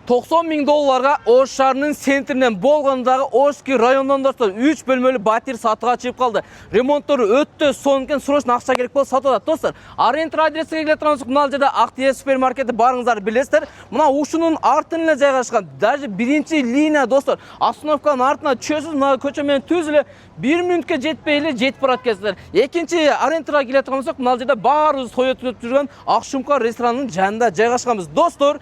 $90.000 Ош шаарынын центринен болгондагы Ошки районунан достор 3 бөлмөлүү батир сатууга чыгып калды. Ремонттору өтө сонун экен, срочно акча керек болуп сатып атат достор. Арендер адресине келе турсак, мына жерде Актие супермаркети барыңыздар билесиздер. Мына ушунун артына эле жайгашкан. Даже биринчи линия достор. Остановканын артына чөзүп, мына көчө менен түз эле 1 мүнөткө жетпей эле жетип барат экенсиздер. Экинчи арендерге келе турсак, мына жерде баарыбыз той өткөрүп жүргөн Акшумка ресторанынын жанында жайгашканбыз достор.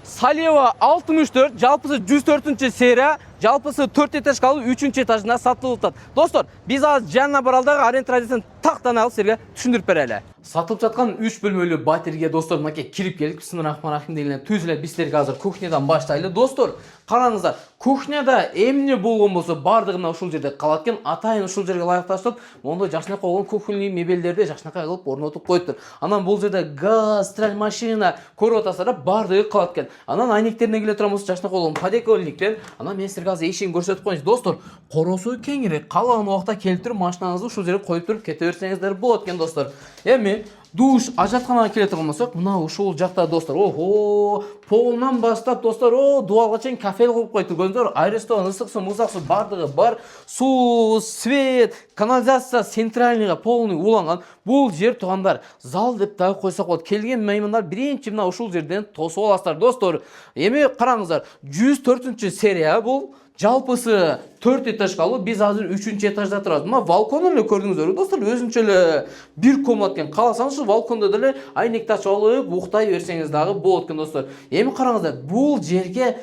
Салева 64, жалпысы 104 серия, жалпысы 4 этаждагы 3 этажында сатылып атат. Достор, биз азыр жанына баралдагы арендер адресин тактан алып силерге түшүндүрүп берели. Сатылып жаткан 3 бөлмөлүү батирге достор, мынакей кирип келип, бисмиллахиррахманиррахим дегенде түз эле биз силерге азыр кухнядан баштайлы. Достор, караңыздар, кухняда эмне болгон болсо бардыгы мына ушул жерде калат экен. Атайын ушул жерге ылайыкташтырып, мондой жакшынакай болгон кухонный мебелдерди жакшынакай кылып орнотуп коюптур. Анан бул жерде газ, стираль машина көрүп атасыздар, бардыгы калат экен. Анан айнектерине келе турабыз, жакшынакай болгон подоконниктер. Анан мен силерге азыр эшигин көрсөтүп коеюн. Достор, коросу кеңири, каалаган убакта келип туруп машинаңызды ушул жерге коюп туруп кете берсеңиздер болот экен достор. Эми душ, ажатканага келе турган болсок, мына ушул жакта достор. Охо, полунан баштап достор, дубалга чейин кафе кылып коюптур. Көрдүңүздөр, айрестон, ысык суу, муздак суу бардыгы бар. Суу, свет, канализация центральныйга полный уланган. Бул жер туугандар, зал деп дагы койсок болот. Келген меймандар биринчи мына ушул жерден тосуп аласыздар достор. Эми караңыздар, 104 серия бул. Жалпысы 4 этаждагы, биз азыр 3 этажда турабыз. Мына балкон эле көрдүңүздөр достор, өзүнчө эле бир комнат экен. Кааласаңыз ушул балкондо деле айнекти ачып алып, уктай берсеңиз дагы болот экен достор. Эми караңыздар, бул жерге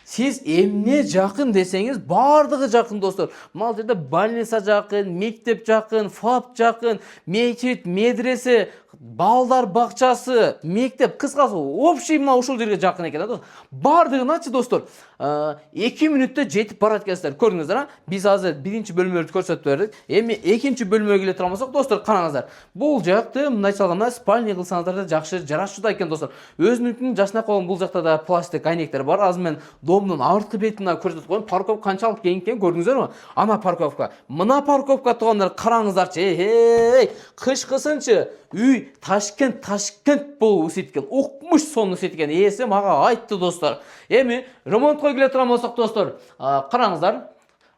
сиз эмне жакын десеңиз, бардыгы жакын достор. Мына жерде больница жакын, мектеп жакын, ФАП жакын, мечит, медресе, балдар бакчасы, мектеп, кыскасы общий мына ушул жерге жакын экен достор. Бардыгыначы достор, 2 мүнөттө жетип барат экенсиздер. Көрдүңүздөр, биз азыр биринчи бөлмөлөрдү көрсөтүп бердик. Эми экинчи бөлмөгө келе турабыздар достор, караңыздар. Бул жакты мындайча алганда спальня кылсаңыздар да жакшы жарашчуда экен достор. Өзүнүн жакшынакай болгон бул жакта да пластик айнектер бар. Азыр мен домдун арткы бетине көрсөтүп коем. Парковка канчалык кең экен көрдүңүздөрбү? Ана парковка. Мына парковка туугандар, караңыздарчы. Кышкысынчы үй Ташкент болуп өсөйт экен. Укмуш сонун өсөйт экен. Ээси мага айтты достор. Эми ремонтко келе турган болсок достор, караңыздар.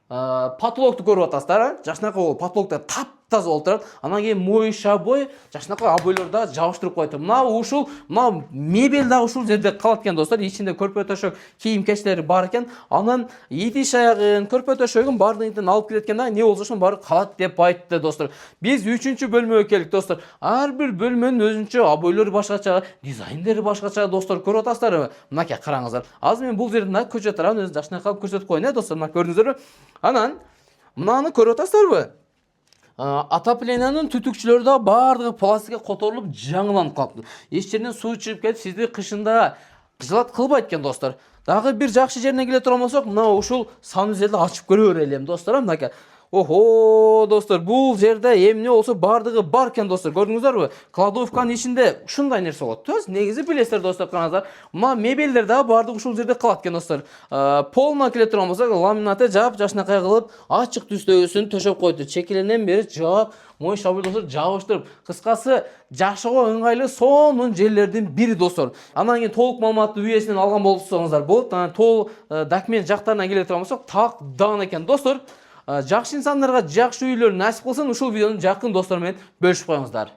Потолокту көрүп атасыздар, жакшынакай болуп потолокто таптаза болуп турат. Анан кийин моющий обой, жакшынакай обойлорду да жабыштырып коюптур. Мына мебель да ушул жерде калат экен достор. Ичинде көрпө төшөк, кийим кечтери бар экен. Анан идиш аягын, көрпө төшөгүн бардыгын алып келет экен да, эмне болсо баары калат деп айтты достор. Биз 3 бөлмөгө келдик достор. Ар бир бөлмөнүн өзүнчө обойлору башкача, дизайндери башкача достор, көрүп атасыздарбы? Мынакей караңыздар. Азыр мен бул жерден көчө тарабын өзү жакшынакай көрсөтүп коеюн достор. Мына көрдүңүздөрбү? Анан мынаны көрүп атасыздарбы? Отопленияның түтүкчүлөрү да бардыгы пластикке которулуп жаңыланып калыптыр. Эч жерден суу чыгып кетип, сизди кышында кыжылат кылбайт экен достор. Дагы бир жакшы жерине келе турган болсок, мына ушул санузелди ачып көрө берели достор. Мынакей. Охо, достор, бул жерде эмне болсо бардыгы бар экен достор. Көрдүңүздөрбү? Кладовканын ичинде ушундай нерсе болот. Төз негизи билесиздер достор, караңыздар. Мына мебелдер да бардыгы ушул жерде калат экен достор. Полуна келе турган болсок, ламинаты жаап, жакшынакай кылып, ачык түстөгүсүн төшөп коюптур. Чекеленен бери жаап, моющий обой достор жабыштырып, кыскасы жашоого ыңгайлуу сонун жерлердин бири достор. Анан кийин толук маалыматты үйесинен алган болсоңуздар болот. Анан толук документ жактарына келе турган болсок, так даан экен достор. Жакшы инсандарга жакшы үйлөр насип кылсын. Ушул видеону жакын достор менен бөлүшүп коюңуздар.